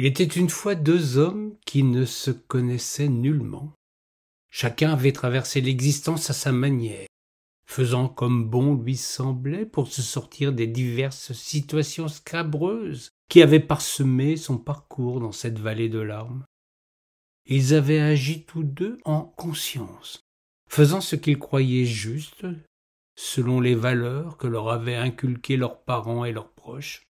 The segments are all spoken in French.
Il était une fois deux hommes qui ne se connaissaient nullement. Chacun avait traversé l'existence à sa manière, faisant comme bon lui semblait pour se sortir des diverses situations scabreuses qui avaient parsemé son parcours dans cette vallée de larmes. Ils avaient agi tous deux en conscience, faisant ce qu'ils croyaient juste, selon les valeurs que leur avaient inculquées leurs parents et leurs proches.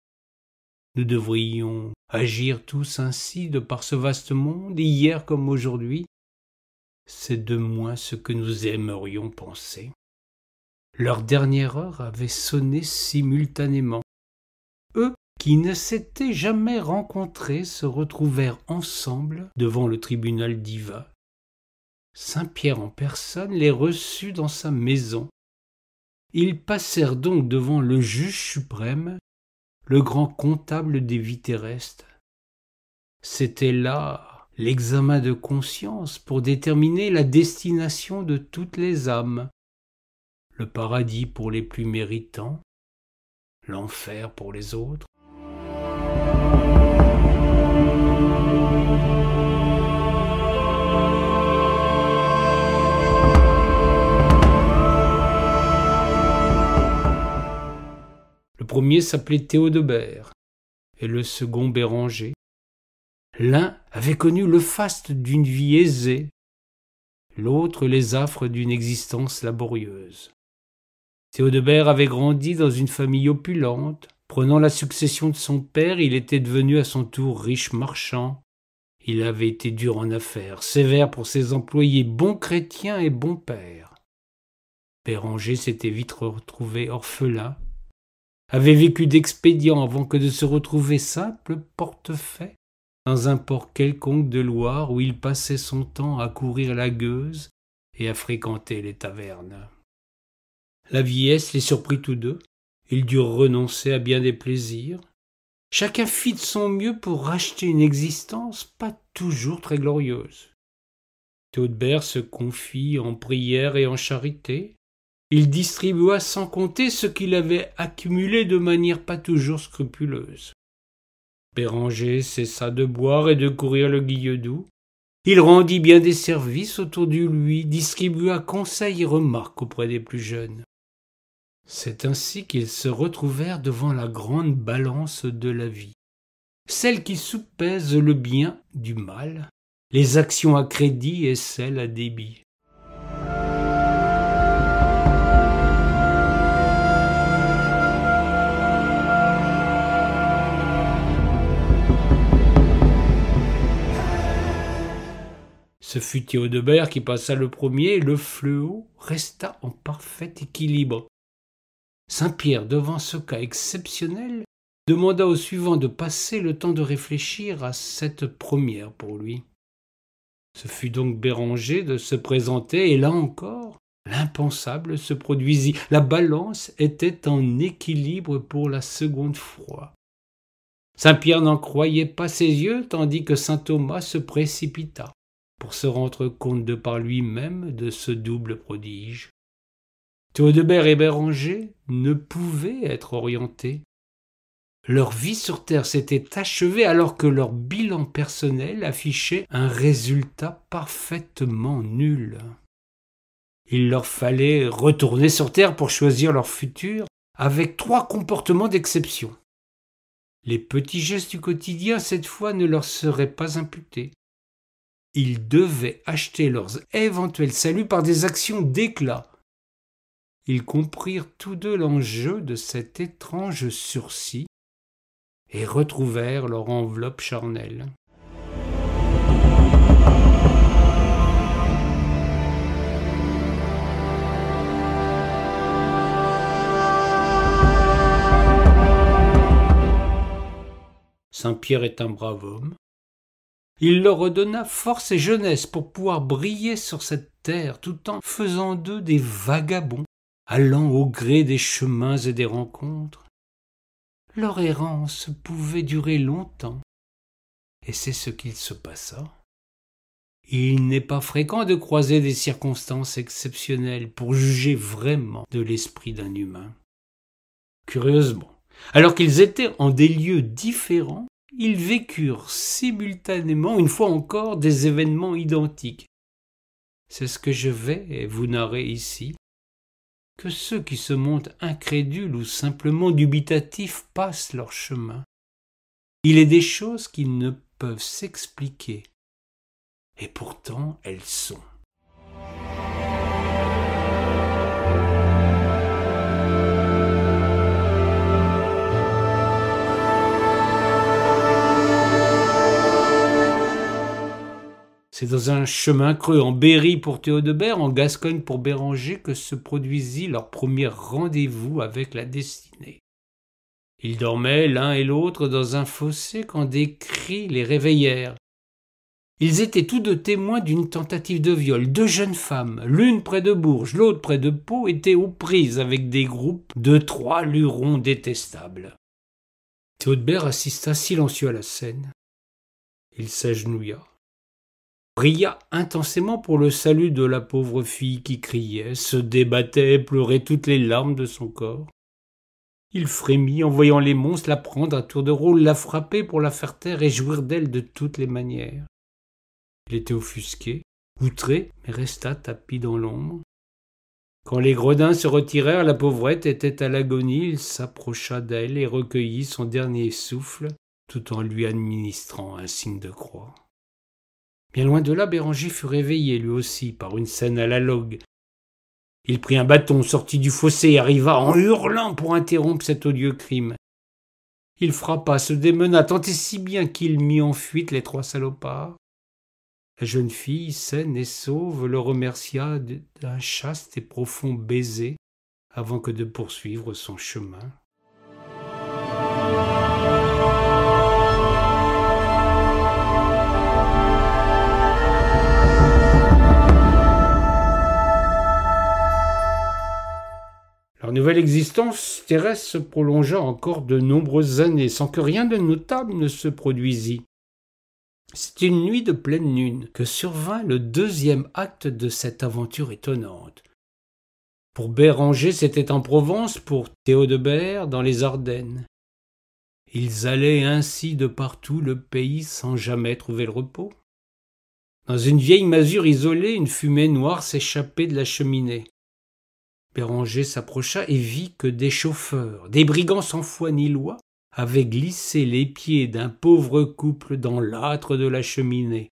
Nous devrions agir tous ainsi de par ce vaste monde, hier comme aujourd'hui. C'est de moins ce que nous aimerions penser. Leur dernière heure avait sonné simultanément. Eux, qui ne s'étaient jamais rencontrés, se retrouvèrent ensemble devant le tribunal divin. Saint-Pierre en personne les reçut dans sa maison. Ils passèrent donc devant le juge suprême, le grand comptable des vies terrestres. C'était là l'examen de conscience pour déterminer la destination de toutes les âmes. Le paradis pour les plus méritants, l'enfer pour les autres. Le premier s'appelait Théodebert et le second Béranger. L'un avait connu le faste d'une vie aisée, l'autre les affres d'une existence laborieuse. Théodebert avait grandi dans une famille opulente. Prenant la succession de son père, il était devenu à son tour riche marchand. Il avait été dur en affaires, sévère pour ses employés, bon chrétien et bon père. Béranger s'était vite retrouvé orphelin, avait vécu d'expédients avant que de se retrouver simple portefaix dans un port quelconque de Loire où il passait son temps à courir la gueuse et à fréquenter les tavernes. La vieillesse les surprit tous deux. Ils durent renoncer à bien des plaisirs. Chacun fit de son mieux pour racheter une existence pas toujours très glorieuse. Théodebert se confie en prière et en charité. Il distribua sans compter ce qu'il avait accumulé de manière pas toujours scrupuleuse. Béranger cessa de boire et de courir le guilledoux. Il rendit bien des services autour de lui, distribua conseils et remarques auprès des plus jeunes. C'est ainsi qu'ils se retrouvèrent devant la grande balance de la vie, celle qui soupèse le bien du mal, les actions à crédit et celles à débit. Ce fut Théodebert qui passa le premier et le fléau resta en parfait équilibre. Saint-Pierre, devant ce cas exceptionnel, demanda au suivant de passer le temps de réfléchir à cette première pour lui. Ce fut donc Béranger de se présenter, et là encore, l'impensable se produisit. La balance était en équilibre pour la seconde fois. Saint-Pierre n'en croyait pas ses yeux, tandis que saint Thomas se précipita pour se rendre compte de par lui-même de ce double prodige. Théodebert et Béranger ne pouvaient être orientés. Leur vie sur terre s'était achevée alors que leur bilan personnel affichait un résultat parfaitement nul. Il leur fallait retourner sur terre pour choisir leur futur avec 3 comportements d'exception. Les petits gestes du quotidien, cette fois, ne leur seraient pas imputés. Ils devaient acheter leurs éventuels saluts par des actions d'éclat. Ils comprirent tous deux l'enjeu de cet étrange sursis et retrouvèrent leur enveloppe charnelle. Saint-Pierre est un brave homme. Il leur redonna force et jeunesse pour pouvoir briller sur cette terre tout en faisant d'eux des vagabonds, allant au gré des chemins et des rencontres. Leur errance pouvait durer longtemps, et c'est ce qu'il se passa. Il n'est pas fréquent de croiser des circonstances exceptionnelles pour juger vraiment de l'esprit d'un humain. Curieusement, alors qu'ils étaient en des lieux différents, ils vécurent simultanément, une fois encore, des événements identiques. C'est ce que je vais vous narrer ici. Que ceux qui se montrent incrédules ou simplement dubitatifs passent leur chemin. Il est des choses qui ne peuvent s'expliquer, et pourtant elles sont. C'est dans un chemin creux en Berry pour Théodebert, en Gascogne pour Béranger, que se produisit leur premier rendez-vous avec la destinée. Ils dormaient l'un et l'autre dans un fossé quand des cris les réveillèrent. Ils étaient tous deux témoins d'une tentative de viol. Deux jeunes femmes, l'une près de Bourges, l'autre près de Pau, étaient aux prises avec des groupes de 3 lurons détestables. Théodebert assista silencieux à la scène. Il s'agenouilla, pria intensément pour le salut de la pauvre fille qui criait, se débattait et pleurait toutes les larmes de son corps. Il frémit en voyant les monstres la prendre à tour de rôle, la frapper pour la faire taire et jouir d'elle de toutes les manières. Il était offusqué, outré, mais resta tapi dans l'ombre. Quand les gredins se retirèrent, la pauvrette était à l'agonie, il s'approcha d'elle et recueillit son dernier souffle, tout en lui administrant un signe de croix. Bien loin de là, Béranger fut réveillé, lui aussi, par une scène à la Logue. Il prit un bâton, sortit du fossé et arriva en hurlant pour interrompre cet odieux crime. Il frappa, se démena, tant et si bien qu'il mit en fuite les 3 salopards. La jeune fille, saine et sauve, le remercia d'un chaste et profond baiser avant que de poursuivre son chemin. Leur nouvelle existence terrestre se prolongea encore de nombreuses années, sans que rien de notable ne se produisît. C'est une nuit de pleine lune que survint le 2e acte de cette aventure étonnante. Pour Béranger, c'était en Provence, pour Théodebert, dans les Ardennes. Ils allaient ainsi de partout le pays sans jamais trouver le repos. Dans une vieille masure isolée, une fumée noire s'échappait de la cheminée. Béranger s'approcha et vit que des chauffeurs, des brigands sans foi ni loi, avaient glissé les pieds d'un pauvre couple dans l'âtre de la cheminée.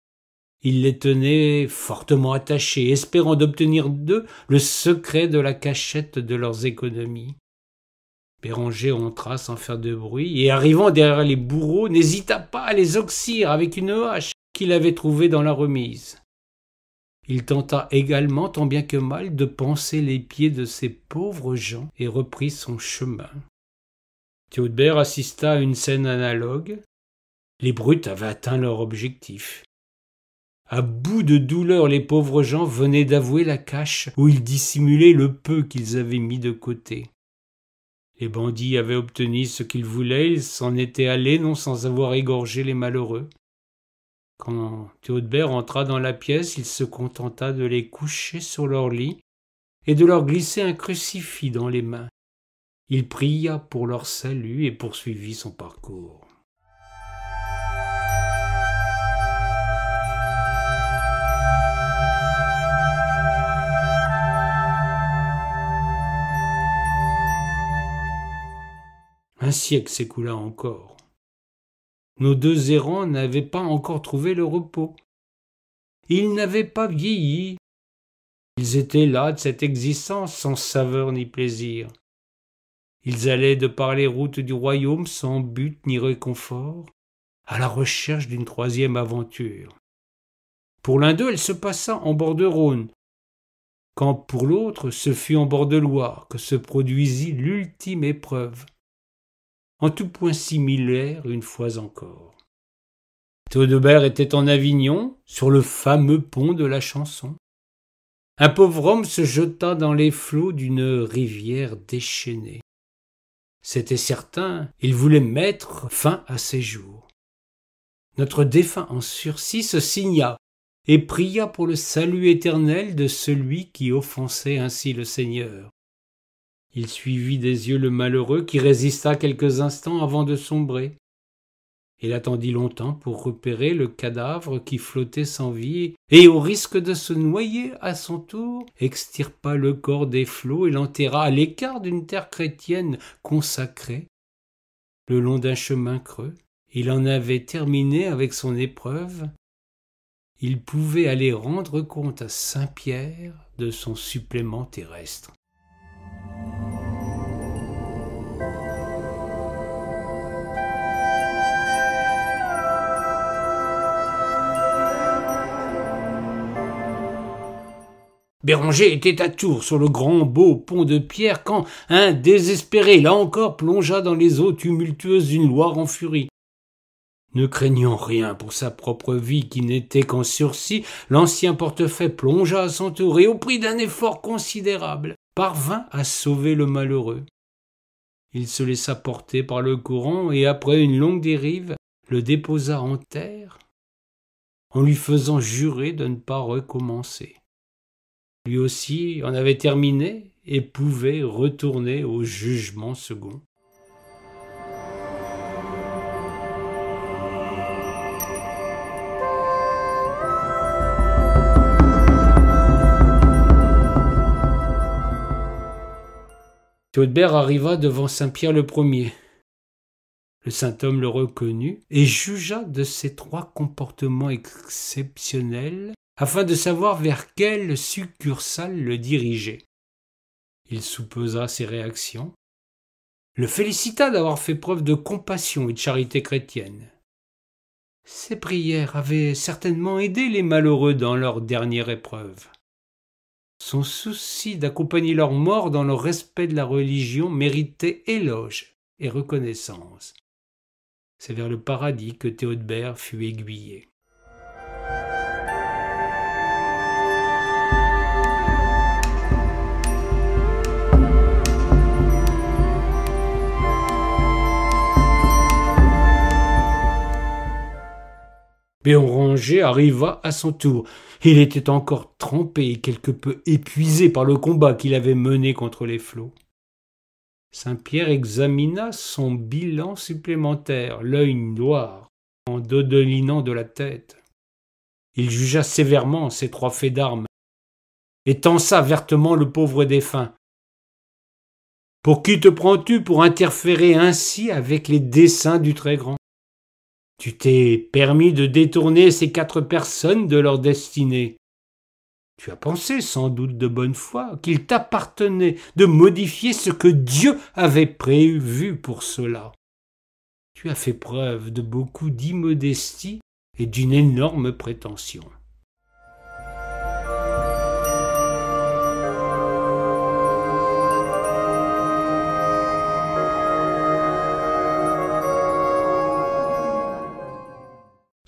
Ils les tenaient fortement attachés, espérant d'obtenir d'eux le secret de la cachette de leurs économies. Béranger entra sans faire de bruit, et arrivant derrière les bourreaux, n'hésita pas à les oxyre avec une hache qu'il avait trouvée dans la remise. Il tenta également, tant bien que mal, de panser les pieds de ces pauvres gens et reprit son chemin. Théodebert assista à une scène analogue. Les brutes avaient atteint leur objectif. À bout de douleur, les pauvres gens venaient d'avouer la cache où ils dissimulaient le peu qu'ils avaient mis de côté. Les bandits avaient obtenu ce qu'ils voulaient, ils s'en étaient allés, non sans avoir égorgé les malheureux. Quand Théodebert entra dans la pièce, il se contenta de les coucher sur leur lit et de leur glisser un crucifix dans les mains. Il pria pour leur salut et poursuivit son parcours. Un siècle s'écoula encore. Nos 2 errants n'avaient pas encore trouvé le repos. Ils n'avaient pas vieilli. Ils étaient là de cette existence sans saveur ni plaisir. Ils allaient de par les routes du royaume sans but ni réconfort, à la recherche d'une 3e aventure. Pour l'un d'eux, elle se passa en bord de Rhône, quand pour l'autre, ce fut en bord de Loire que se produisit l'ultime épreuve. En tout point similaire une fois encore. Théodebert était en Avignon, sur le fameux pont de la Chanson. Un pauvre homme se jeta dans les flots d'une rivière déchaînée. C'était certain, il voulait mettre fin à ses jours. Notre défunt en sursis se signa et pria pour le salut éternel de celui qui offensait ainsi le Seigneur. Il suivit des yeux le malheureux qui résista quelques instants avant de sombrer. Il attendit longtemps pour repérer le cadavre qui flottait sans vie, et au risque de se noyer à son tour, extirpa le corps des flots et l'enterra à l'écart d'une terre chrétienne consacrée. Le long d'un chemin creux, il en avait terminé avec son épreuve. Il pouvait aller rendre compte à Saint-Pierre de son supplément terrestre. Béranger était à Tours, sur le grand beau pont de pierre, quand un désespéré, là encore, plongea dans les eaux tumultueuses d'une Loire en furie. Ne craignant rien pour sa propre vie qui n'était qu'en sursis, l'ancien portefaix plongea à son tour et, au prix d'un effort considérable, parvint à sauver le malheureux. Il se laissa porter par le courant et, après une longue dérive, le déposa en terre, en lui faisant jurer de ne pas recommencer. Lui aussi en avait terminé et pouvait retourner au jugement second. Théodebert arriva devant Saint-Pierre le Ier. Le saint homme le reconnut et jugea de ses 3 comportements exceptionnels afin de savoir vers quelle succursale le diriger. Il soupesa ses réactions, le félicita d'avoir fait preuve de compassion et de charité chrétienne. Ses prières avaient certainement aidé les malheureux dans leur dernière épreuve. Son souci d'accompagner leurs morts dans le respect de la religion méritait éloge et reconnaissance. C'est vers le paradis que Théodebert fut aiguillé. Béranger arriva à son tour. Il était encore trempé et quelque peu épuisé par le combat qu'il avait mené contre les flots. Saint-Pierre examina son bilan supplémentaire, l'œil noir, en dodelinant de la tête. Il jugea sévèrement ses 3 faits d'armes et tensa vertement le pauvre défunt. « Pour qui te prends-tu pour interférer ainsi avec les desseins du Très-Grand ? Tu t'es permis de détourner ces 4 personnes de leur destinée. Tu as pensé, sans doute de bonne foi, qu'il t'appartenait de modifier ce que Dieu avait prévu pour cela. Tu as fait preuve de beaucoup d'immodestie et d'une énorme prétention. »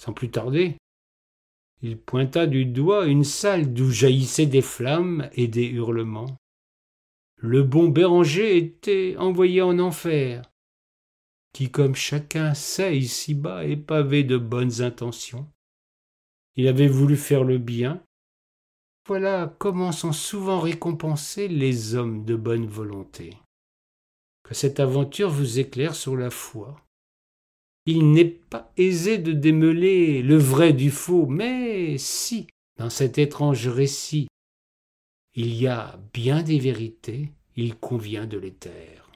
Sans plus tarder, il pointa du doigt une salle d'où jaillissaient des flammes et des hurlements. Le bon Béranger était envoyé en enfer, qui, comme chacun sait ici-bas, est pavé de bonnes intentions. Il avait voulu faire le bien. Voilà comment sont souvent récompensés les hommes de bonne volonté. Que cette aventure vous éclaire sur la foi. Il n'est pas aisé de démêler le vrai du faux, mais si, dans cet étrange récit, il y a bien des vérités, il convient de les taire.